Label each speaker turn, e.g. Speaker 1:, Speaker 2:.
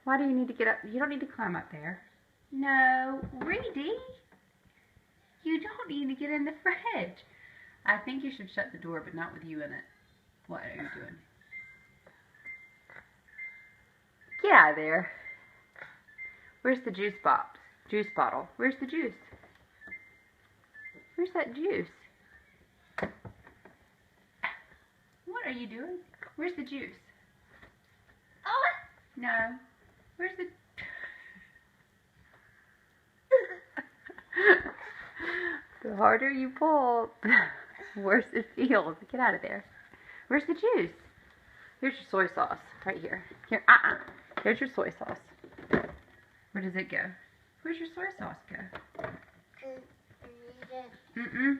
Speaker 1: Why do you need to get up? You don't need to climb up there. No, Reedy. You don't need to get in the fridge. I think you should shut the door, but not with you in it. What are you doing? Get out of there. Where's the juice box? Juice bottle. Where's the juice? Where's that juice? What are you doing? Where's the juice? Oh, no. Where's the... The harder you pull, the worse it feels. Get out of there. Where's the juice? Here's your soy sauce. Right here. Here, Here's your soy sauce. Where does it go? Where's your soy sauce go? Mm-mm.